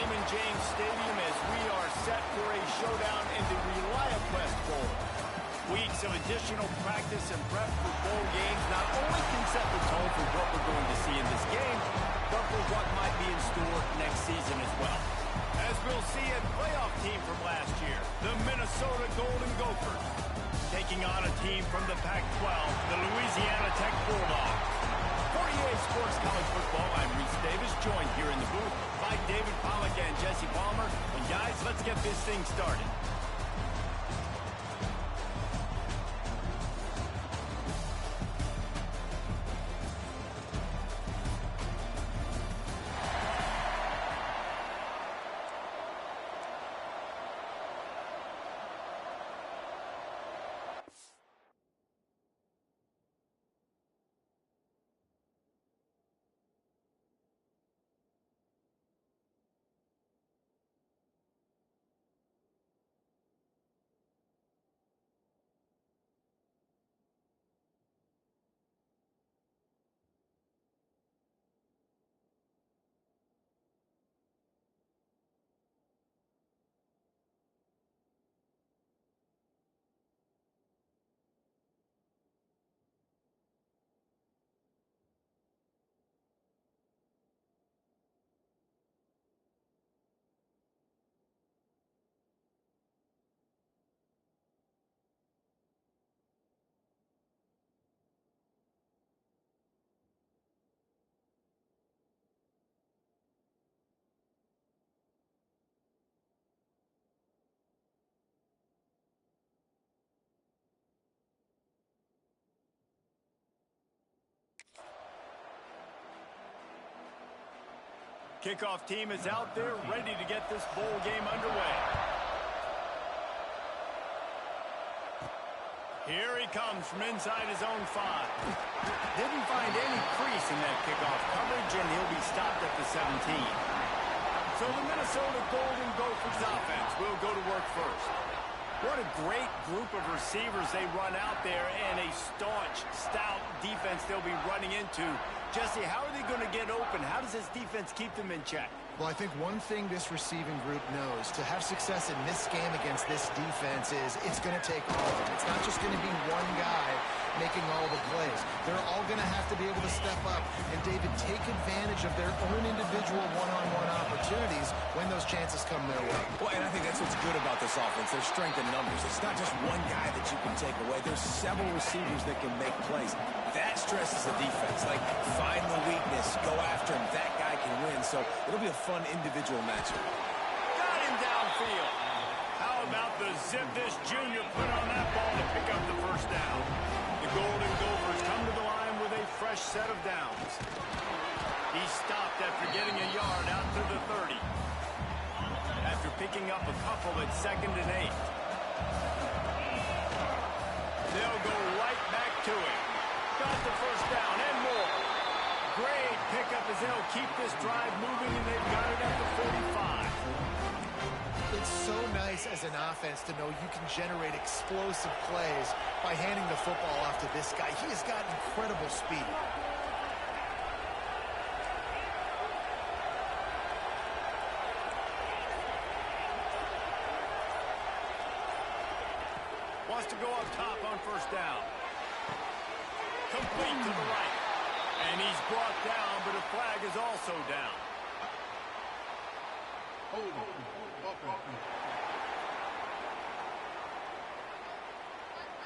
Raymond James Stadium as we are set for a showdown in the ReliaQuest Bowl. Weeks of additional practice and prep for bowl games not only can set the tone for what we're going to see in this game, but for what might be in store next season as well. As we'll see a playoff team from last year, the Minnesota Golden Gophers, taking on a team from the Pac-12, the Louisiana Tech Bulldogs. For EA Sports College Football, I'm Reese Davis, joined here in the booth by David Pollack and Jesse Palmer. And guys, let's get this thing started. Kickoff team is out there ready to get this bowl game underway. Here he comes from inside his own 5. Didn't find any crease in that kickoff coverage, and he'll be stopped at the 17. So the Minnesota Golden Gophers offense will go to work first. What a great group of receivers they run out there, and a staunch, stout defense they'll be running into. Jesse, how are they going to get open? How does this defense keep them in check? Well, I think one thing this receiving group knows, to have success in this game against this defense is it's going to take all of them. It's not just going to be one guy making all the plays. They're all going to have to be able to step up and, David, take advantage of their own individual one-on-one opportunities when those chances come their way. Well, and I think that's what's good about this offense, their strength in numbers. It's not just one guy that you can take away. There's several receivers that can make plays. That stresses the defense. Like, find the weakness, go after him. That guy can win. So it'll be a fun individual matchup. Got him downfield. How about the zip this junior put on that ball to pick up the first down? The Golden Gophers come to the line with a fresh set of downs. He stopped after getting a yard out to the 30. After picking up a couple at 2nd and 8. They'll go right back to him. Got the first down and more. Great pickup as they'll keep this drive moving, and they've got it at the 45. It's so nice as an offense to know you can generate explosive plays by handing the football off to this guy. He has got incredible speed. Wants to go up top on first down. Complete to the right. And he's brought down, but a flag is also down.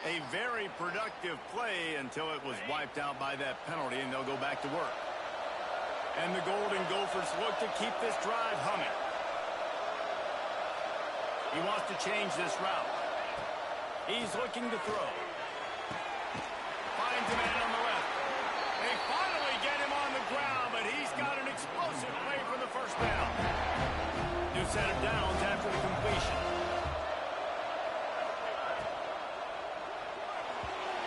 A very productive play until it was wiped out by that penalty, and they'll go back to work. And the Golden Gophers look to keep this drive humming. He wants to change this route. He's looking to throw. Finds a man on the left. They finally get him on the ground, but he's got an explosive play for the first down. New set of downs after the completion.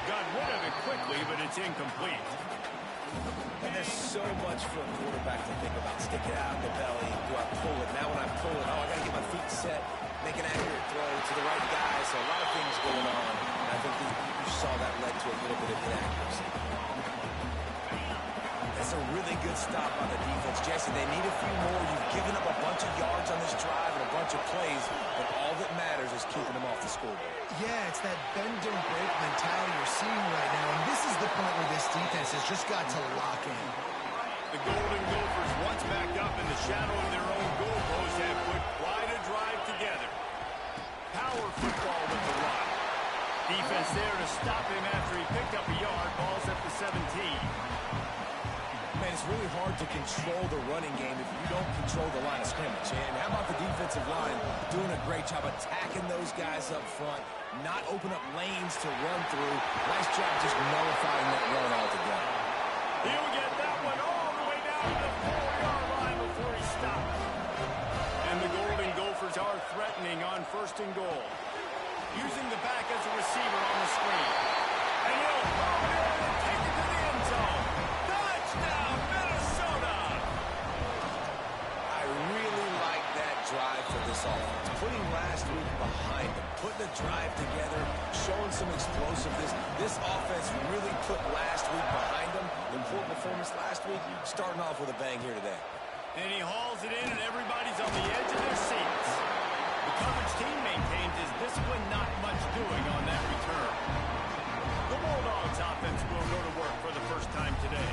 Got rid of it quickly, but it's incomplete. And there's so much for a quarterback to think about. Stick it out in the belly. Do I pull it? Now when I pull it, I got to get my feet set, make an accurate throw to the right guy. So a lot of things going on. And I think you saw that led to a little bit of inaccuracy. That's That's a really good stop on the defense. Jesse, they need a few more. You've given up a bunch of yards on this drive and a bunch of plays, but all that matters is keeping them off the scoreboard. Yeah, it's that bend don't break mentality you're seeing right now, and this is the point where this defense has just got to lock in. The Golden Gophers, once back up in the shadow of their own goalpost, have put quite a drive together. Power football with the run. Defense there to stop him after he picked up a yard. Ball's at the 17. Man, it's really hard to control the running game if you don't control the line of scrimmage. And how about the defensive line doing a great job attacking those guys up front, not open up lanes to run through. Nice job just nullifying that run altogether. He'll get that one all the way down to the 4-yard line before he stops. And the Golden Gophers are threatening on 1st and goal. Using the back as a receiver on the screen. And he'll throw it in and take it to the end zone. Touchdown, Minnesota! I really like that drive for this offense. Putting last week behind them, putting the drive together, showing some explosiveness. This offense really put last week behind them. The poor performance last week, starting off with a bang here today. And he hauls it in, and everybody's on the edge of their seats. The coverage team maintains his discipline, not much doing on that return. The Bulldogs offense will go to work for the first time today.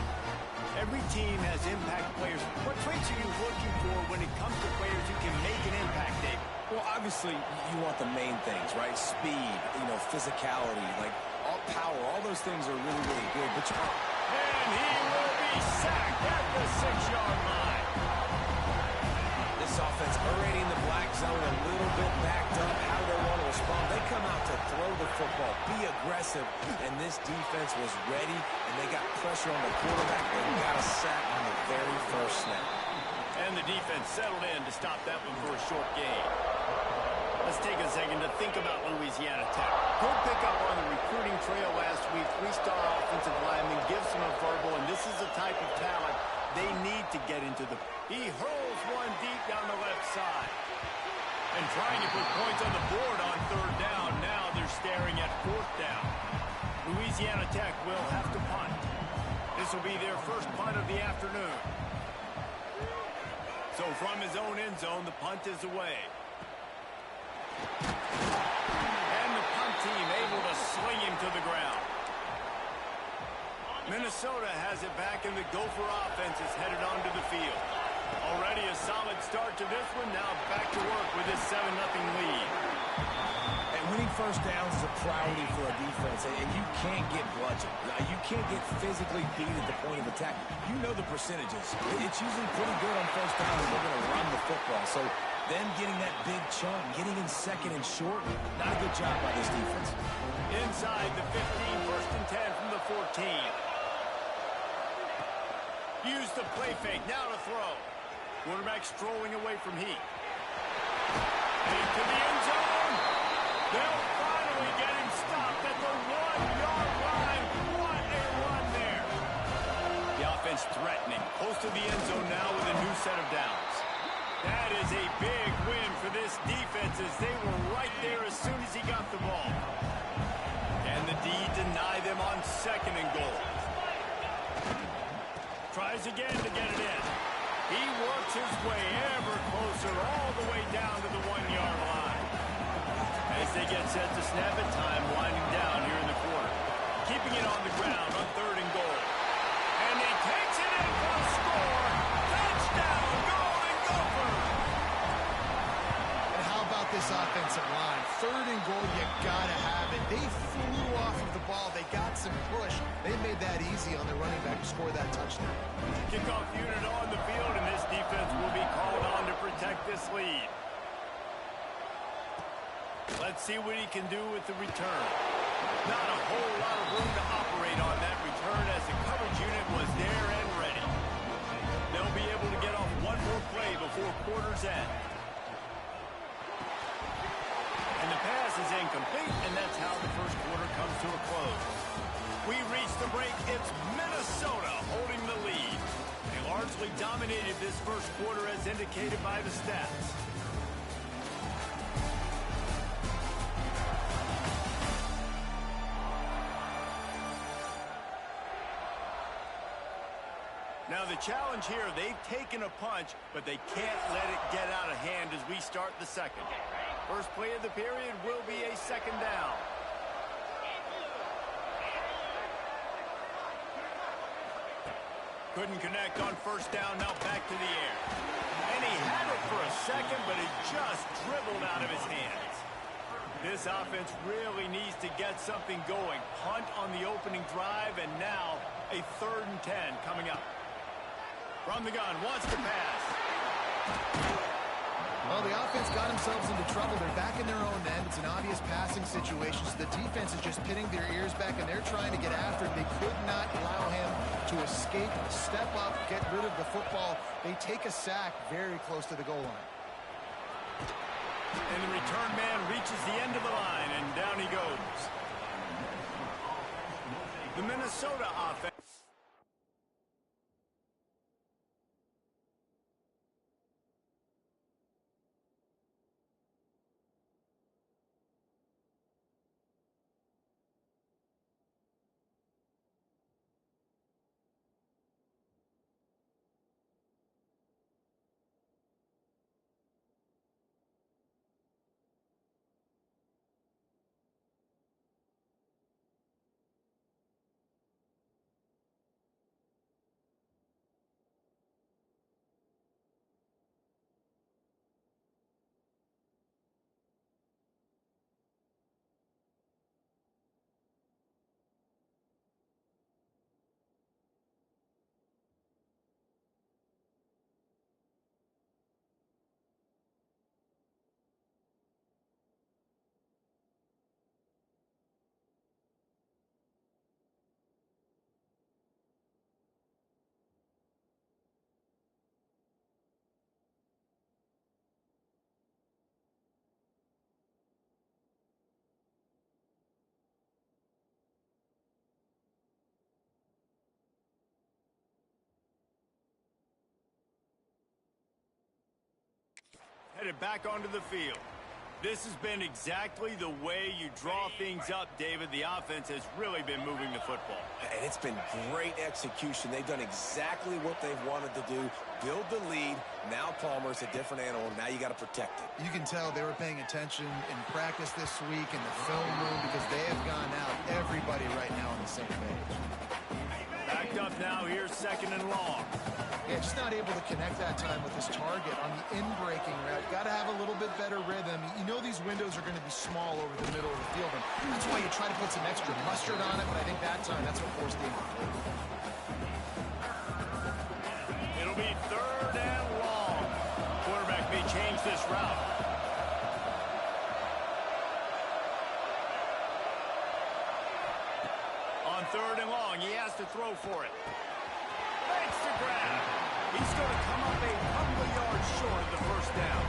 Every team has impact players. What traits are you looking for when it comes to players who can make an impact, Dave? Well, obviously, you want the main things, right? Speed, physicality, like all power, all those things are really, really good. But and he will be sacked at the 6-yard line. This offense already in the black zone, a little bit backed up. How they want to respond? They come out to throw the football, be aggressive, and this defense was ready, and they got pressure on the quarterback. They got a sack on the very first snap. And the defense settled in to stop that one for a short gain. Let's take a second to think about Louisiana Tech. Good pickup on the recruiting trail last week. 3-star offensive lineman gives them a verbal, and this is the type of talent they need to get into the... He hurls one deep down the left side. And trying to put points on the board on 3rd down. Now they're staring at 4th down. Louisiana Tech will have to punt. This will be their first punt of the afternoon. So from his own end zone, the punt is away. And the punt team able to sling him to the ground. Minnesota has it back, and the Gopher offense is headed onto the field. Already a solid start to this one. Now back to work with this 7-0 lead. And winning first downs is a priority for a defense, and you can't get bludgeoned. You can't get physically beat at the point of attack. You know the percentages. It's usually pretty good on first down when they're going to run the football. So them getting that big chunk, getting in 2nd and short, not a good job by this defense. Inside the 15, 1st and 10 from the 14. Use the play fake, now to throw. Quarterback strolling away from Heat. Into the end zone. They'll finally get him stopped at the 1-yard line. What a run there. The offense threatening. Close to the end zone now with a new set of downs. That is a big win for this defense as they were right there as soon as he got the ball. And the D deny them on 2nd and goal. Tries again to get it in. He works his way ever closer all the way down to the 1-yard line. As they get set to snap it, time winding down here in the quarter. Keeping it on the ground on 3rd and goal. And he takes it in for a score. Touchdown, Golden Gophers! And how about this offensive line? 3rd and goal, you gotta have it. They flew off of the ball. They got some push. They made that easy on the running back to score that touchdown. Kickoff unit on the field, and this defense will be called on to protect this lead. Let's see what he can do with the return. Not a whole lot of room to operate on that return as the coverage unit was there and ready. They'll be able to get off one more play before quarter's end. And the pass is incomplete, and that's how the first quarter comes to a close. We reach the break. It's Minnesota holding the lead. They largely dominated this first quarter as indicated by the stats. Now the challenge here, they've taken a punch, but they can't let it get out of hand as we start the second. First play of the period will be a second down. Couldn't connect on first down, now back to the air. And he had it for a second, but it just dribbled out of his hands. This offense really needs to get something going. Punt on the opening drive, and now a 3rd and 10 coming up. From the gun, wants to pass. Well, the offense got themselves into trouble. They're back in their own end. It's an obvious passing situation, so the defense is just pinning their ears back, and they're trying to get after it. They could not allow him to escape, step up, get rid of the football. They take a sack very close to the goal line. And the return man reaches the end of the line, and down he goes. The Minnesota offense. Headed back onto the field. This has been exactly the way you draw things up, David. The offense has really been moving the football. And it's been great execution. They've done exactly what they've wanted to do. Build the lead. Now Palmer's a different animal. Now you got to protect it. You can tell they were paying attention in practice this week in the film room because they have gone out, everybody right now on the same page. Backed up now, here's 2nd and long. Yeah, just not able to connect that time with his target on the in-breaking route. Got to have a little bit better rhythm. You know these windows are going to be small over the middle of the field, and that's why you try to put some extra mustard on it, but I think that time that's what forced the incomplete. It'll be 3rd and long. Quarterback may change this route. On 3rd and long, he has to throw for it. Makes the grab. He's going to come up a couple of yards short of the first down.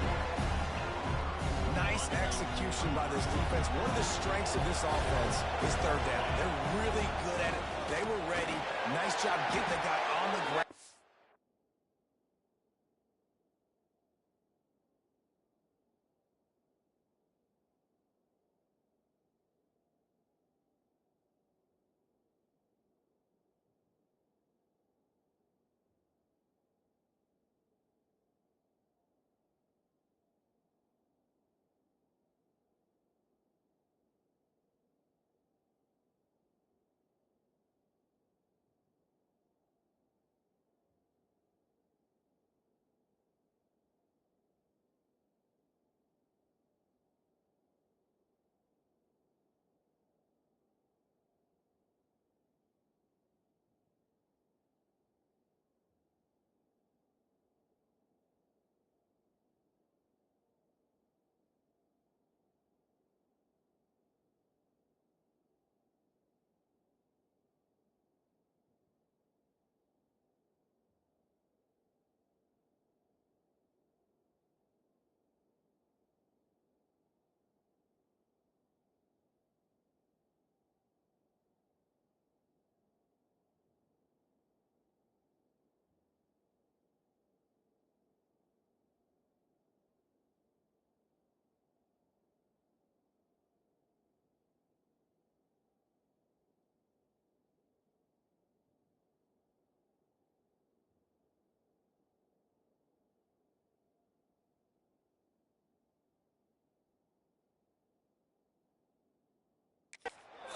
Nice execution by this defense. One of the strengths of this offense is 3rd down. They're really good at it. They were ready. Nice job getting the guy on the ground.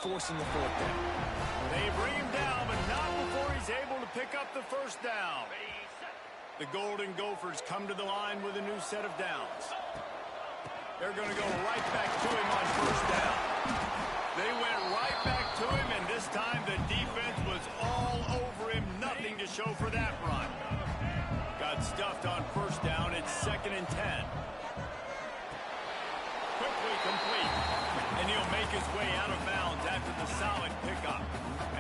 forcing the fourth down. They bring him down, but not before he's able to pick up the first down. The Golden Gophers come to the line with a new set of downs. They're going to go right back to him on first down. They went right back to him, and this time the defense was all over him. Nothing to show for that run. Got stuffed on first down. It's 2nd and 10. Quickly complete. And he'll make his way out of bounds after the solid pickup.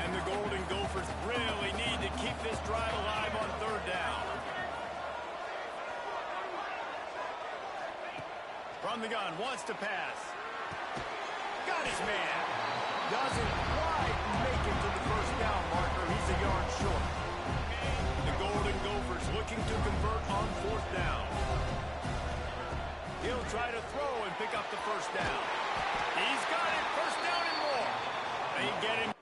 And the Golden Gophers really need to keep this drive alive on third down. From the gun, wants to pass. Got his man. Doesn't quite make it to the first down marker. He's a yard short. The Golden Gophers looking to convert on fourth down. He'll try to throw and pick up the first down. He's got it. First down and more. They get him.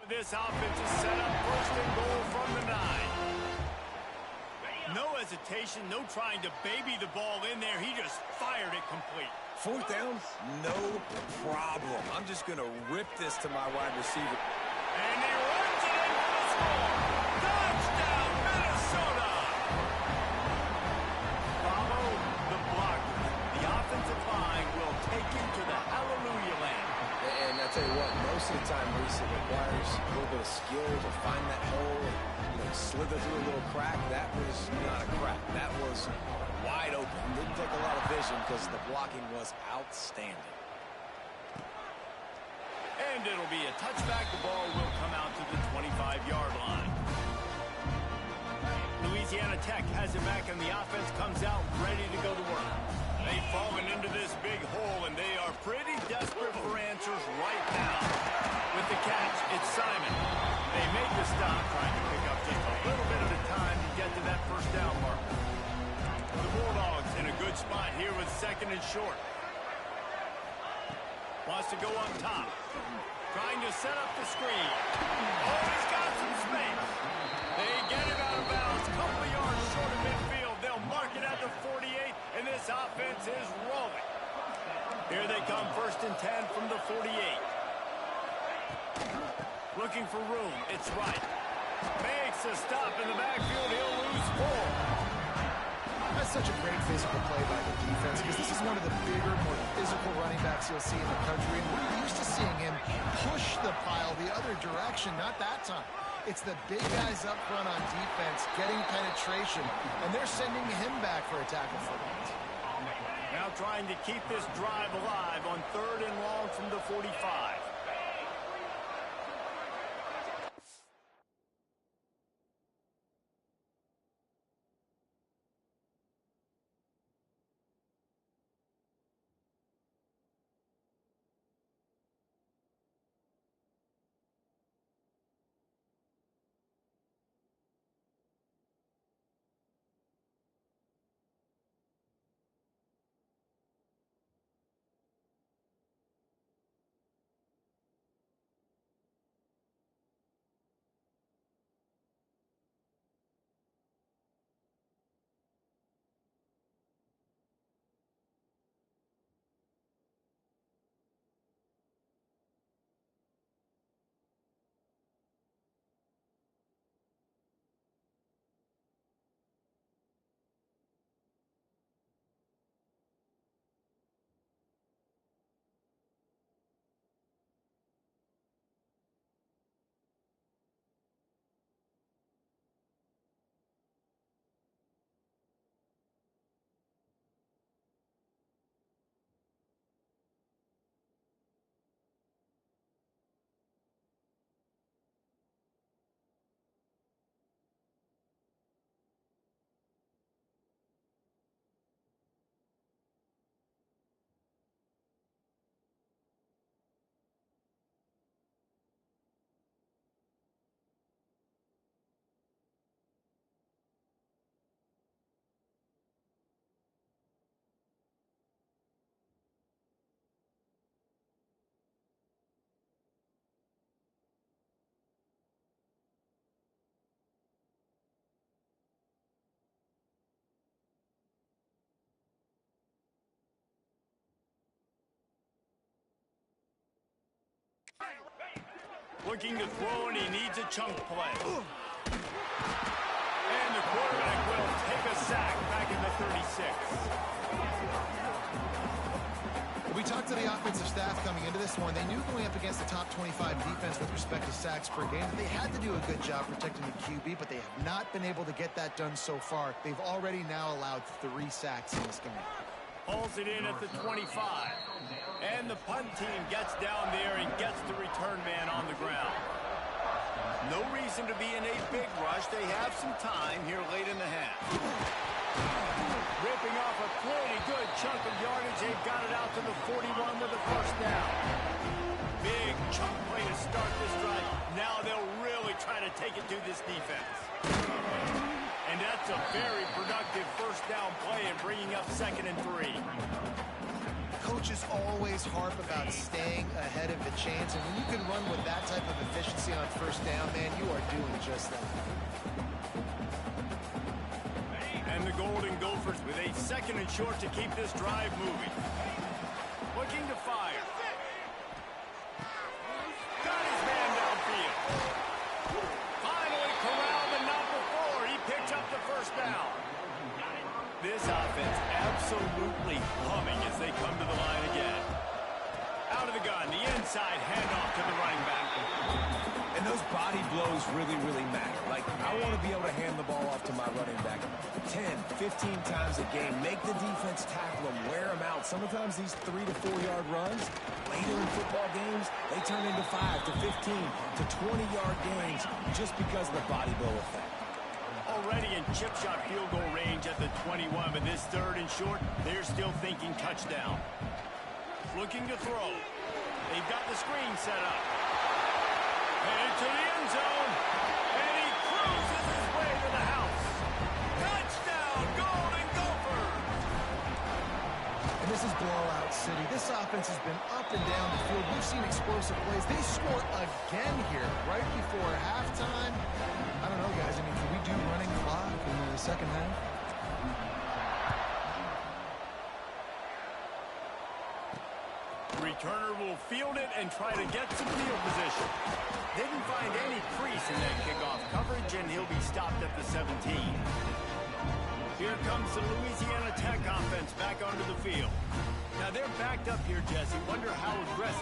This offense is set up first and goal from the 9. No hesitation, no trying to baby the ball in there. He just fired it complete. Fourth down, no problem. I'm just going to rip this to my wide receiver. And he runs it in for the score. Touchdown, Minnesota! Follow the block. The offensive line will take him to the hallelujah land. And I tell you what, most of the time, Reese, it requires a little bit of skill to find that hole and slither through a little crack. That was not a crack. That was wide open. Didn't take a lot of vision because the blocking was outstanding. And it'll be a touchback. The ball will come out to the 25-yard line. Louisiana Tech has it back, and the offense comes out ready to go to work. They've fallen into this big hole, and they are pretty desperate for answers right now. With the catch, it's Simon. They make the stop, trying to pick up just a little bit at a time to get to that first down mark. The Bulldogs in a good spot here with 2nd and short. Wants to go up top. Trying to set up the screen. Oh, he's got some space. They get it out of bounds. Couple of yards short of midfield. They'll mark it at the 48, and this offense is rolling. Here they come, 1st and 10 from the 48. Looking for room. It's right. Makes a stop in the backfield. He'll lose 4. That's such a great physical play by the defense because this is one of the bigger, more physical running backs you'll see in the country. And we're used to seeing him push the pile the other direction, not that time. It's the big guys up front on defense getting penetration, and they're sending him back for a tackle for that. Now trying to keep this drive alive on 3rd and long from the 45. Looking to throw, and he needs a chunk play. And the quarterback will take a sack back in the 36. We talked to the offensive staff coming into this one. They knew going up against the top 25 defense with respect to sacks per game that they had to do a good job protecting the QB, but they have not been able to get that done so far. They've already now allowed 3 sacks in this game. Hauls it in at the 25. And the punt team gets down there and gets the return man on the ground. No reason to be in a big rush. They have some time here late in the half. Ripping off a pretty good chunk of yardage. They've got it out to the 41 with a first down. Big chunk play to start this drive. Now they'll really try to take it to this defense. And that's a very productive first down play and bringing up 2nd and 3. Coaches always harp about staying ahead of the chains, and when you can run with that type of efficiency on first down, man, you are doing just that. And the Golden Gophers with a 2nd and short to keep this drive moving. Looking to fire. Got his man downfield. Finally corralled, and not before. He picks up the first down. This offense absolutely humming as they come to the line again. Out of the gun, the inside handoff to the running back. And those body blows really, really matter. Like, I want to be able to hand the ball off to my running back 10, 15 times a game. Make the defense tackle them, wear them out. Sometimes these 3 to 4 yard runs, later in football games, they turn into 5 to 15 to 20 yard gains just because of the body blow effect. Already in chip shot field goal range at the 21, but this 3rd and short, they're still thinking touchdown. Looking to throw. They've got the screen set up. Headed to the end zone, and he cruises his way to the house. Touchdown, Golden Gophers! And this is blowout city. This offense has been up and down the field. We've seen explosive plays. They score again here right before halftime. I don't know, guys. I mean, can we do running clock in the second half? returner will field it and try to get some field position. Didn't find any crease in that kickoff coverage, and he'll be stopped at the 17. Here comes the Louisiana Tech offense back onto the field. Now they're backed up here, Jesse. Wonder how aggressive.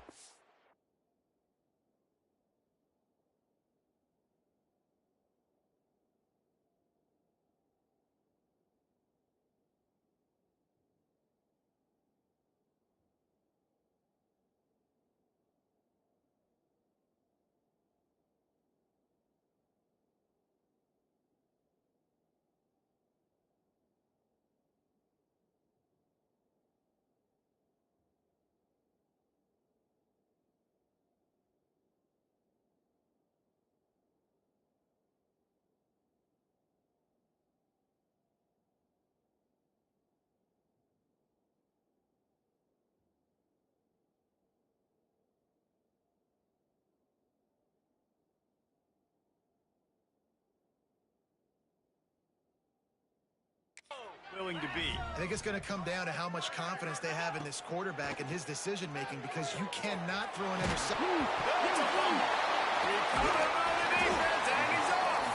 Willing to be. I think it's going to come down to how much confidence they have in this quarterback and his decision-making, because you cannot throw an interception. That's a fumble. Recovered by the defense, and he's off.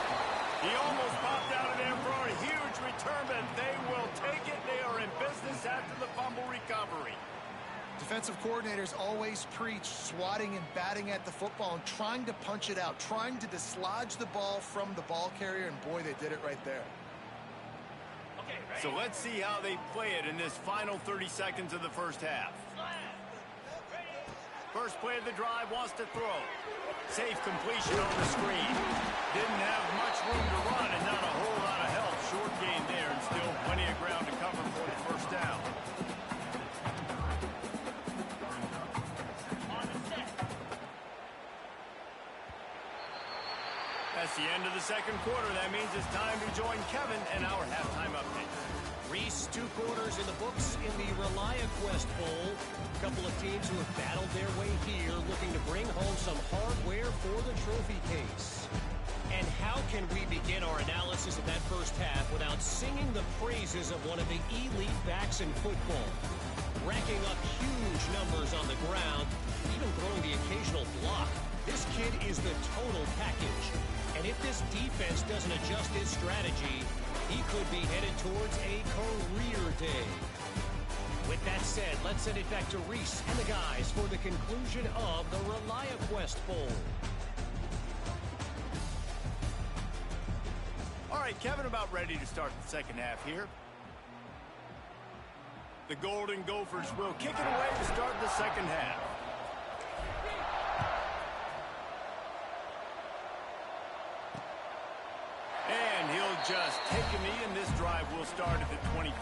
He almost popped out of there for a huge return, but they will take it. They are in business after the fumble recovery. Defensive coordinators always preach swatting and batting at the football and trying to punch it out, trying to dislodge the ball from the ball carrier, and boy, they did it right there. So let's see how they play it in this final 30 seconds of the first half. First play of the drive, wants to throw. Safe completion on the screen. Didn't have much room to run and not a whole lot of help. Short gain there and still plenty of ground to cover for the first down. That's the end of the second quarter. That means it's time to join Kevin and our halftime update. Reese, 2 quarters in the books in the ReliaQuest Bowl. A couple of teams who have battled their way here, looking to bring home some hardware for the trophy case. And how can we begin our analysis of that first half without singing the praises of one of the elite backs in football? Racking up huge numbers on the ground, even throwing the occasional block. This kid is the total package. And if this defense doesn't adjust his strategy, he could be headed towards a career day. With that said, let's send it back to Reese and the guys for the conclusion of the ReliaQuest Bowl. All right, Kevin, about ready to start the second half here. The Golden Gophers will kick it away to start the second half. And he'll just take a knee, and this drive will start at the 25.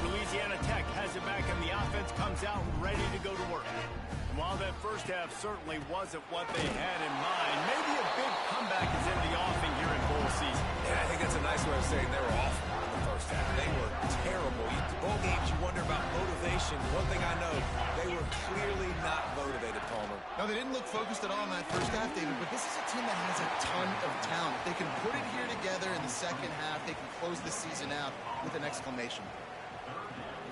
Louisiana Tech has it back, and the offense comes out ready to go to work. And while that first half certainly wasn't what they had in mind, maybe a big comeback is in the offing here in bowl season. Yeah, I think that's a nice way of saying they were awful in the first half. They were terrible. Bowl games, you wonder about motivation. One thing I know, they were clearly not motivated, Palmer. No, they didn't look focused at all in that first half, David, but this is a team that has a ton of talent. They can put it here together in the second half. They can close the season out with an exclamation.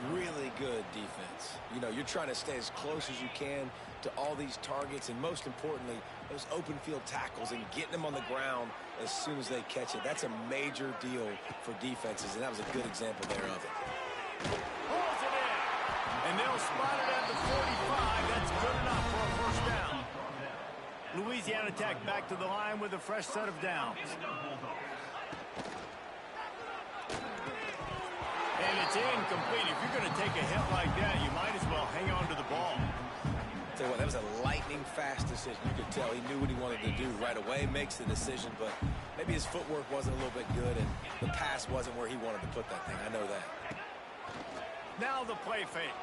Really good defense. You know, you're trying to stay as close as you can to all these targets, and most importantly, those open field tackles and getting them on the ground as soon as they catch it. That's a major deal for defenses, and that was a good example there of it. Pulls it in, and they'll spot it at the 45. That's good enough for a first down. Louisiana Tech back to the line with a fresh set of downs. And it's incomplete. If you're going to take a hit like that, you might as well hang on to the ball. Tell you what, that was a lightning-fast decision. You could tell he knew what he wanted to do right away, makes the decision, but maybe his footwork wasn't a little bit good, and the pass wasn't where he wanted to put that thing. I know that. Now the play fake.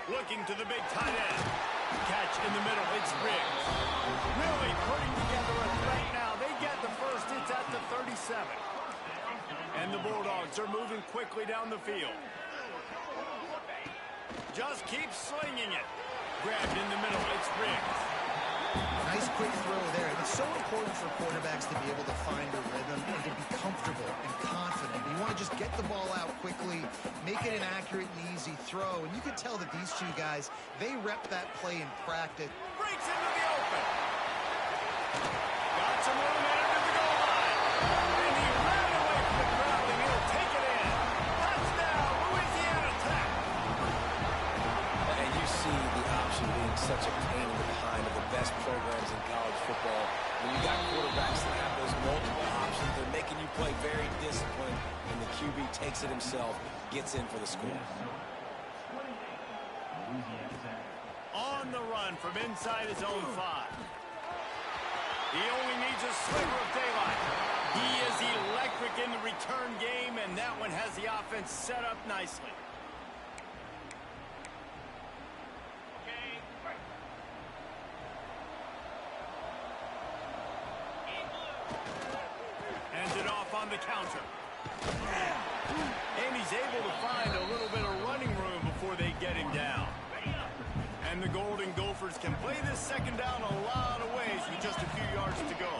Looking to the big tight end. Catch in the middle. It's Riggs. Really putting together a threat now. They get the first. It's at the 37. And the Bulldogs are moving quickly down the field. Just keep slinging it. Grabbed in the middle. It's Riggs. Nice quick throw there. And it's so important for quarterbacks to be able to find a rhythm and to be comfortable and confident. You want to just get the ball out quickly, make it an accurate and easy throw. And you can tell that these two guys, they rep that play in practice. Breaks into the open. Got some room into the goal line. And he ran away from the crowd, and he'll take it in. Touchdown, Louisiana Tech. And you see the option being such a pain in the behind of the best programs in college football. When you got quarterbacks that have those multiple options, they're making you play very disciplined, and the QB takes it himself, gets in for the score. On the run from inside his own 5. He only needs a sliver of daylight. He is electric in the return game, and that one has the offense set up nicely. Hands it off on the counter. And he's able to find a little bit of running room before they get him down. And the Golden Gophers can play this second down a lot of ways with just a few yards to go.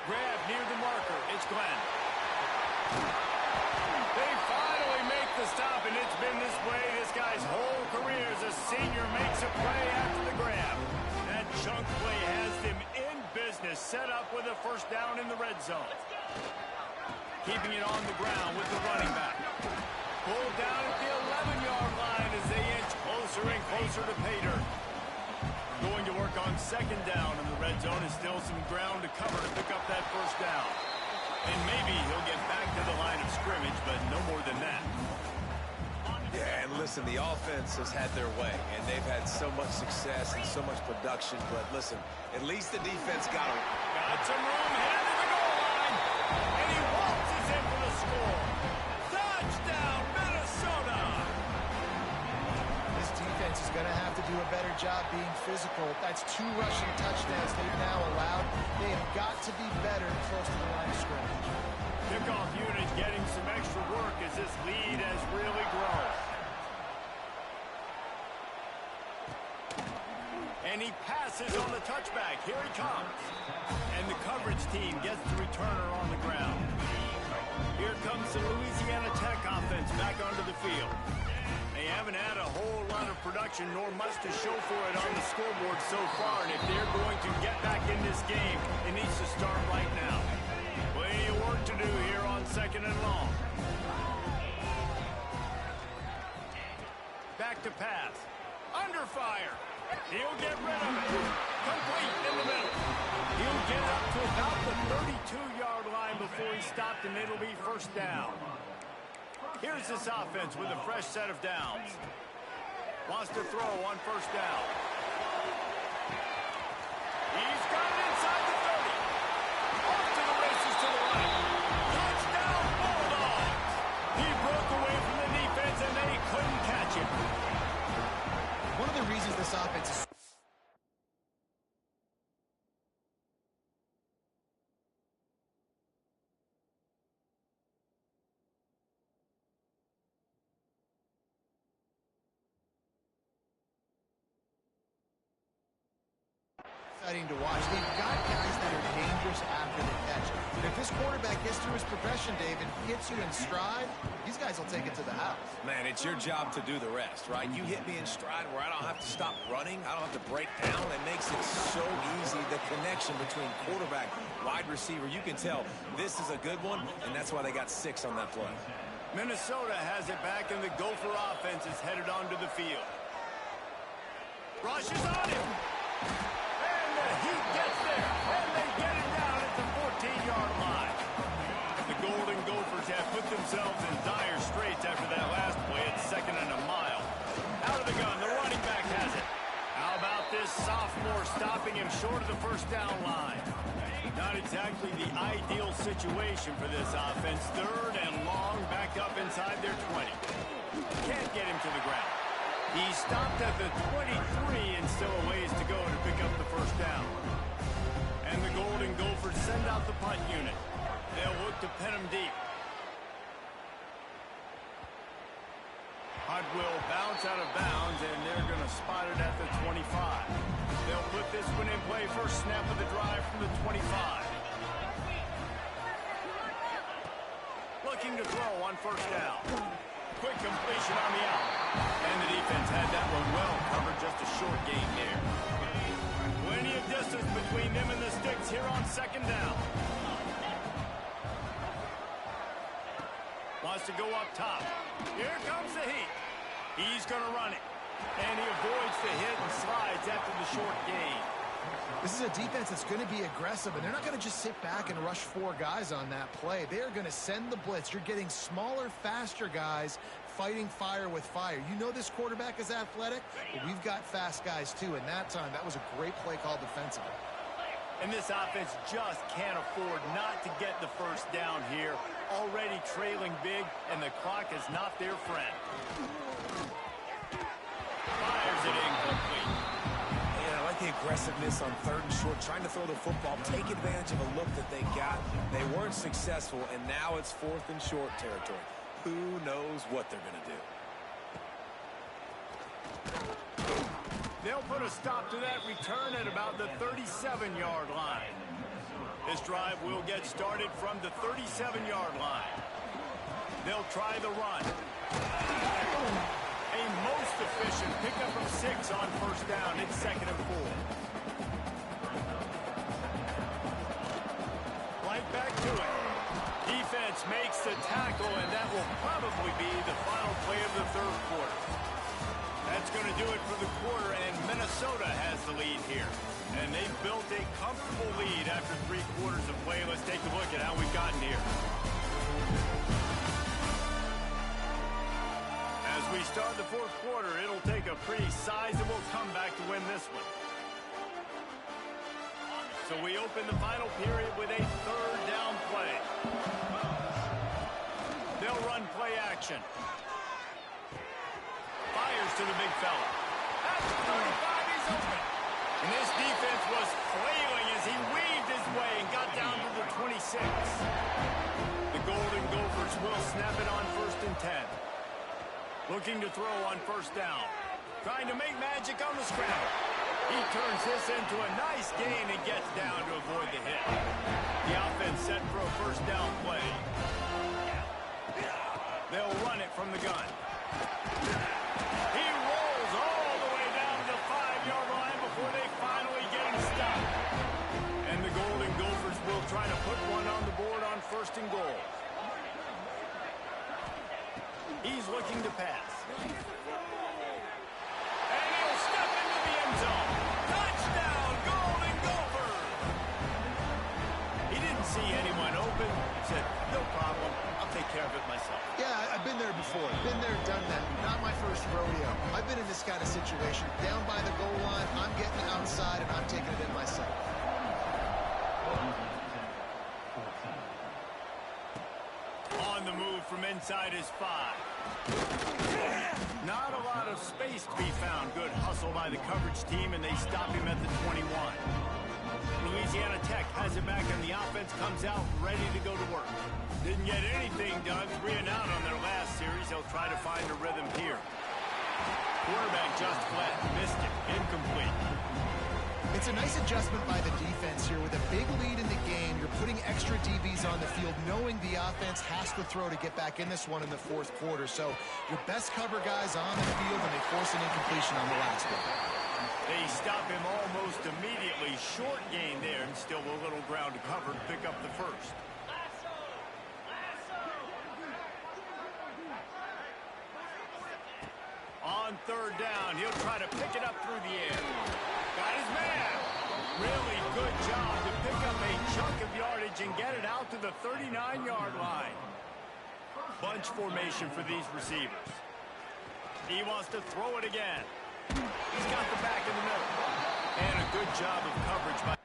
Grab near the marker. It's Glenn. They finally make the stop, and it's been this way this guy's whole career as a senior makes a play after the grab. That chunk play has them in business, set up with a first down in the red zone. Keeping it on the ground with the running back. Pulled down at the 11-yard line as they inch closer and closer to pay dirt. Going to work on second down in the red zone is still some ground to cover to pick up that first down. And maybe he'll get back to the line of scrimmage, but no more than that. Yeah, and listen, the offense has had their way, and they've had so much success and so much production. But listen, at least the defense got some room here to the goal line, and he waltzes in for the score. Touchdown, Minnesota! This defense is going to have to do a better job being physical. That's 2 rushing touchdowns they've now allowed. They have got to be better close to the line of scrimmage. Kickoff unit getting some extra work as this lead has really grown. And he passes on the touchback. Here he comes. And the coverage team gets the returner on the ground. Here comes the Louisiana Tech offense back onto the field. They haven't had a whole lot of production nor much to show for it on the scoreboard so far. And if they're going to get back in this game, it needs to start right now. Plenty of work to do here on second and long. Back to pass. Under fire. He'll get rid of it. Complete in the middle. He'll get up to about the 32-yard line before he stopped, and it'll be first down. Here's this offense with a fresh set of downs. Wants to throw on first down. He's got it inside the 30. Off to the races to the right. Touchdown, Bulldogs! He broke away from the defense, and they couldn't catch him. One of the reasons this offense is exciting to watch. They've got guys that are dangerous after the catch. And if this quarterback gets through his progression, Dave, and hits you in stride, these guys will take it to the house. Man, it's your job to do the rest, right? You hit me in stride where I don't have to stop running. I don't have to break down. It makes it so easy. The connection between quarterback, wide receiver, you can tell this is a good one, and that's why they got 6 on that play. Minnesota has it back, and the Gopher offense is headed onto the field. Rushes on him. And the Heat gets there, and they get him down at the 14-yard line. The Golden Gophers have put themselves in dire straits after that last play at second and a mile. Out of the gun, the running back has it. How about this sophomore stopping him short of the first down line? Not exactly the ideal situation for this offense. Third and long, back up inside their 20. Can't get him to the ground. He stopped at the 23 and still a ways to go to pick up the first down. And the Golden Gophers send out the punt unit. They'll look to pin him deep. Punt will bounce out of bounds, and they're going to spot it at the 25. They'll put this one in play. First snap of the drive from the 25. Looking to throw on first down. Quick completion on the out. And the defense had that one well covered, just a short gain there. Plenty of distance between them and the sticks here on second down. Wants to go up top. Here comes the heat. He's going to run it. And he avoids the hit and slides after the short gain. This is a defense that's going to be aggressive, and they're not going to just sit back and rush 4 guys on that play. They are going to send the blitz. You're getting smaller, faster guys fighting fire with fire. You know this quarterback is athletic, but we've got fast guys too. And that time, that was a great play call defensively. And this offense just can't afford not to get the first down here. Already trailing big, and the clock is not their friend. Fires it incomplete. Yeah, I like the aggressiveness on 3rd and short, trying to throw the football, take advantage of a look that they got. They weren't successful, and now it's 4th and short territory. Who knows what they're going to do? They'll put a stop to that return at about the 37-yard line. This drive will get started from the 37-yard line. They'll try the run. A most efficient pickup of 6 on first down. It's 2nd and 4. Right back to it. Defense makes the tackle, and that will probably be the final play of the 3rd quarter. That's going to do it for the quarter, and Minnesota has the lead here. And they've built a comfortable lead after 3 quarters of play. Let's take a look at how we've gotten here. As we start the 4th quarter, it'll take a pretty sizable comeback to win this one. So we open the final period with a 3rd down play. They'll run play action. Fires to the big fella. At the 35, he's open. And this defense was flailing as he weaved his way and got down to the 26. The Golden Gophers will snap it on 1st and 10. Looking to throw on first down. Trying to make magic on the scramble. He turns this into a nice gain and gets down to avoid the hit. The offense set for a first down play. They'll run it from the gun. He rolls all the way down to the 5-yard line before they finally get him stopped. And the Golden Gophers will try to put one on the board on 1st and goal. He's looking to pass. And he'll step into the end zone. Touchdown, Golden Gophers! He didn't see anyone open. Said, no problem. I'll take care of it myself. Yeah, I've been there before. Been there, done that. Not my first rodeo. I've been in this kind of situation. Down by the goal line, I'm getting outside, and I'm taking it in myself. On the move from inside his 5. Not a lot of space to be found. Good hustle by the coverage team, and they stop him at the 21. Louisiana Tech has it back, and the offense comes out ready to go to work. Didn't get anything done. 3 and out on their last series. They'll try to find a rhythm here. Quarterback just fled. Missed it. Incomplete. It's a nice adjustment by the defense here. With a big lead in the game, you're putting extra DBs on the field, knowing the offense has to throw to get back in this one in the 4th quarter. So your best cover guys on the field, and they force an incompletion on the last one. They stop him almost immediately. Short gain there, and still a little ground to cover to pick up the 1st. On 3rd down, he'll try to pick it up through the air. Got his man. Really good job to pick up a chunk of yardage and get it out to the 39-yard line. Bunch formation for these receivers. He wants to throw it again. He's got the back in the middle. And a good job of coverage by...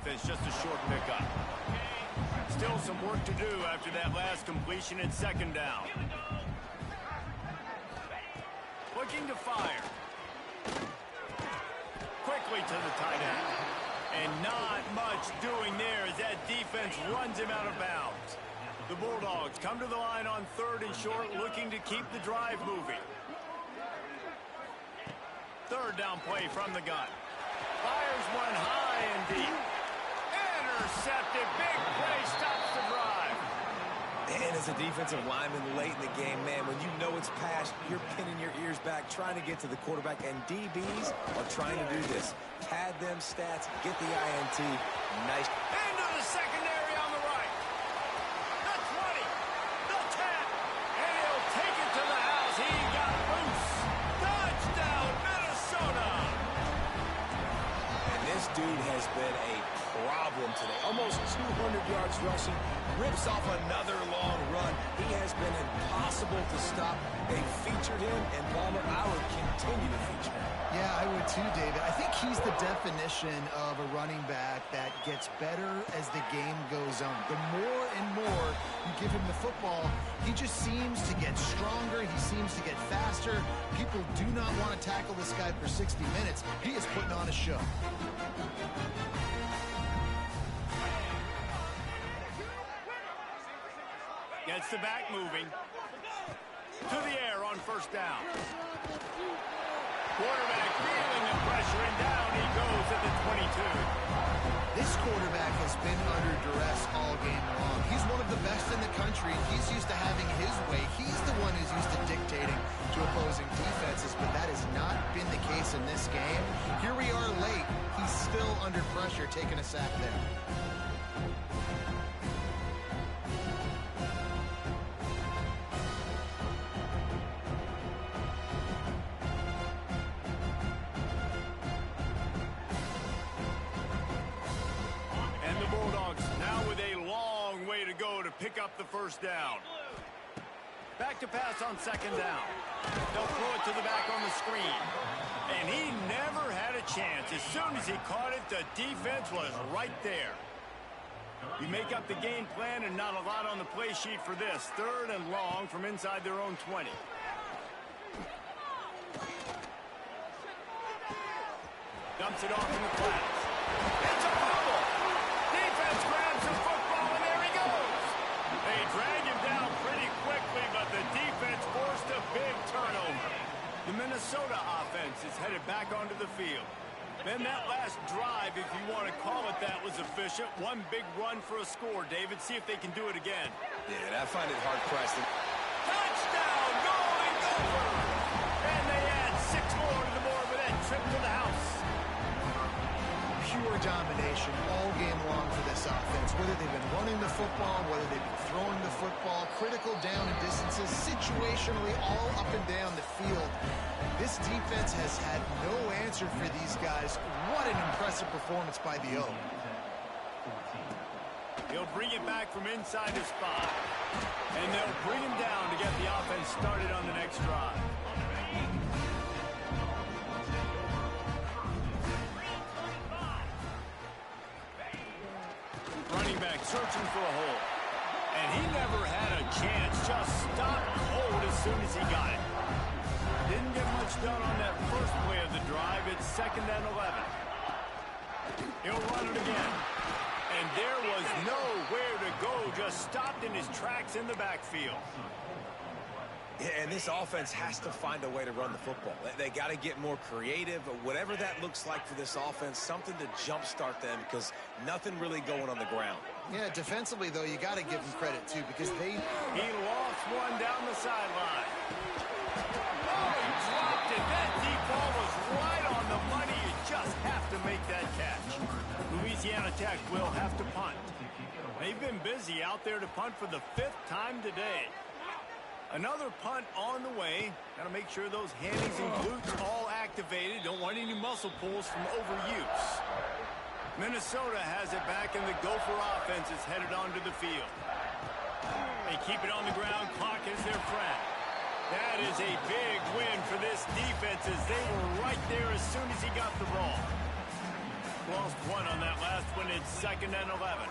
It's just a short pickup. Still some work to do after that last completion at 2nd down. looking to fire. Quickly to the tight end. And not much doing there as that defense runs him out of bounds. The Bulldogs come to the line on 3rd and short, looking to keep the drive moving. 3rd down play from the gun. Fires one high and deep. Intercepted. Big play stops the drive. And as a defensive lineman late in the game, man, when you know it's passed, you're pinning your ears back, trying to get to the quarterback, and DBs are trying to do this. Pad them stats, get the INT. Nice. Into the secondary on the right. The 20. The 10. And he'll take it to the house. He got loose. Touchdown, Minnesota. And this dude has been a problem today. Almost 200 yards rushing. Rips off another long run. He has been impossible to stop. They featured him, and Palmer, I would continue to feature him. Yeah, I would too, David. I think he's the definition of a running back that gets better as the game goes on. The more and more you give him the football, he just seems to get stronger. He seems to get faster. People do not want to tackle this guy for 60 minutes. He is putting on a show. Gets the back moving. To the air on 1st down. Quarterback feeling the pressure, and down he goes at the 22. This quarterback has been under duress all game long. He's one of the best in the country. He's used to having his way. He's the one who's used to dictating to opposing defenses, but that has not been the case in this game. Here we are late. He's still under pressure, taking a sack there. Pick up the 1st down. Back to pass on 2nd down. They'll throw it to the back on the screen. And he never had a chance. As soon as he caught it, the defense was right there. You make up the game plan and not a lot on the play sheet for this. 3rd and long from inside their own 20. Dumps it off in the flats. It's a fumble. Defense grabs the football, and there he goes. They drag him down pretty quickly, but the defense forced a big turnover. The Minnesota offense is headed back onto the field. Then that last drive, if you want to call it that, was efficient. One big run for a score, David. See if they can do it again. Yeah, I find it hard-pressed. Touchdown, going over. And they add 6 more to the board with that trip to the house. Pure domination all game long for this offense. Whether they've been running the football, whether they've been throwing the football, critical down and distances, situationally all up and down the field. This defense has had no answer for these guys. What an impressive performance by the O. He'll bring it back from inside his spot. And they'll bring him down to get the offense started on the next drive. Running back searching for a hole. And he never had a chance. Just stopped cold as soon as he got it. Didn't get much done on that first play of the drive. It's 2nd and 11. He'll run it again. And there was nowhere to go. Just stopped in his tracks in the backfield. Yeah, and this offense has to find a way to run the football. They got to get more creative. Whatever that looks like for this offense, something to jumpstart them because nothing really going on the ground. Yeah, defensively, though, you got to give them credit, too, because He lost one down the sideline. Oh, he dropped it. That deep ball was right on the money. You just have to make that catch. Louisiana Tech will have to punt. They've been busy out there to punt for the 5th time today. Another punt on the way. Got to make sure those hammies and glutes all activated. Don't want any muscle pulls from overuse. Minnesota has it back, and the Gopher offense is headed onto the field. They keep it on the ground. Clock is their friend. That is a big win for this defense as they were right there as soon as he got the ball. Lost one on that last one. It's 2nd and 11.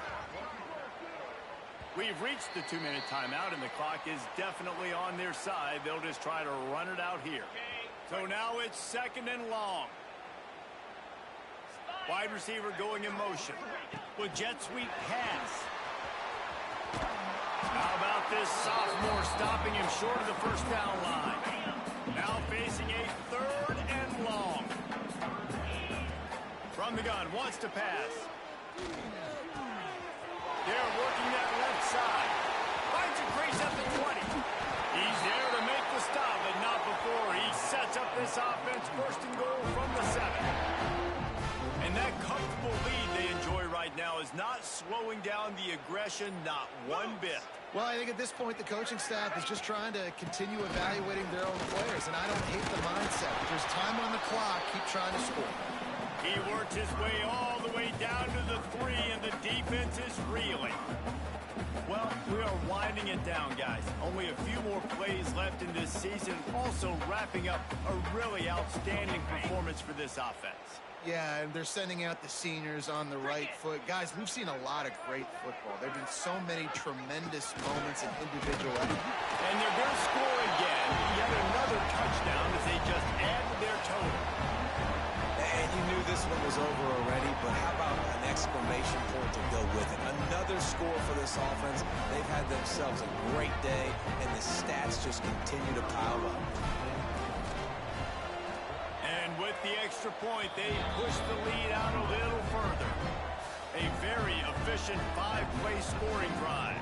We've reached the 2-minute timeout, and the clock is definitely on their side. They'll just try to run it out here. So now it's 2nd and long. Wide receiver going in motion. With jet sweep pass. How about this sophomore stopping him short of the first down line? Now facing a 3rd and long. From the gun, wants to pass. They're working that left side. Finds a crease at the 20. He's there to make the stop, but not before he sets up this offense 1st and goal from the 7. And that comfortable lead they enjoy right now is not slowing down the aggression, not one bit. Well, I think at this point the coaching staff is just trying to continue evaluating their own players, and I don't hate the mindset. There's time on the clock. Keep trying to score. He worked his way all the way down to the 3, and the defense is reeling. Well, we are winding it down, guys. Only a few more plays left in this season. Also wrapping up a really outstanding performance for this offense. Yeah, and they're sending out the seniors on the right foot. Guys, we've seen a lot of great football. There have been so many tremendous moments in individual effort. And they're going to score again. Yet another touchdown as they just add to their total. And you knew this one was over already, but how about an exclamation point to go with it? Another score for this offense. They've had themselves a great day, and the stats just continue to pile up. And with the extra point, they push the lead out a little further. A very efficient 5-play scoring drive.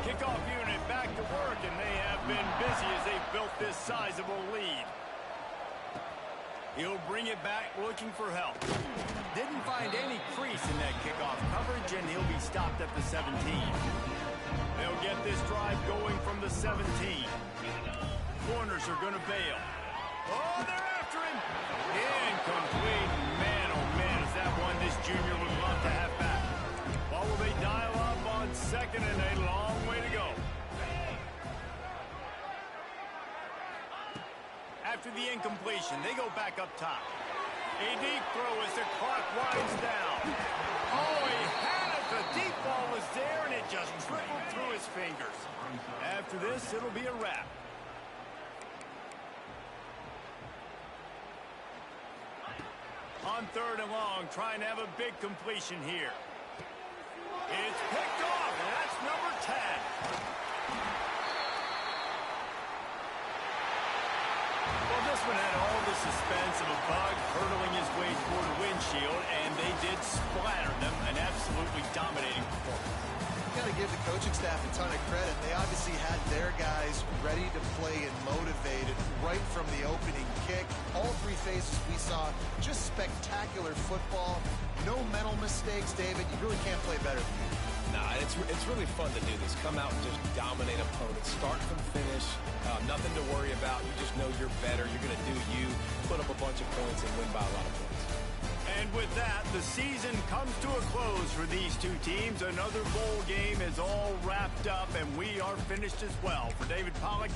Kickoff unit back to work, and they have been busy as they've built this sizable lead. He'll bring it back looking for help. Didn't find any crease in that kickoff coverage, and he'll be stopped at the 17. They'll get this drive going from the 17. Corners are going to bail. Oh, they're after him. Incomplete. Man, oh man, is that one this junior would love to have back. What will they dial up on 2nd and a long way to go? After the incompletion, they go back up top. A deep throw as the clock winds down. Oh, he had it. The deep ball was there, and it just trickled through his fingers. After this, it'll be a wrap. On 3rd and long, trying to have a big completion here. It's picked off, and that's number 10. Well, this one had all the suspense of a bug hurtling his way toward a windshield, and they did splatter them, an absolutely dominating performance. Got to give the coaching staff a ton of credit. They obviously had their guys ready to play and motivated right from the opening kick. All 3 phases we saw, just spectacular football. No mental mistakes, David. You really can't play better than that. Nah, it's really fun to do this. Come out and just dominate opponents, start from finish. Nothing to worry about. You just know you're better. You're going to do you, put up a bunch of points, and win by a lot of points. And with that, the season comes to a close for these two teams. Another bowl game is all wrapped up, and we are finished as well. For David Pollack.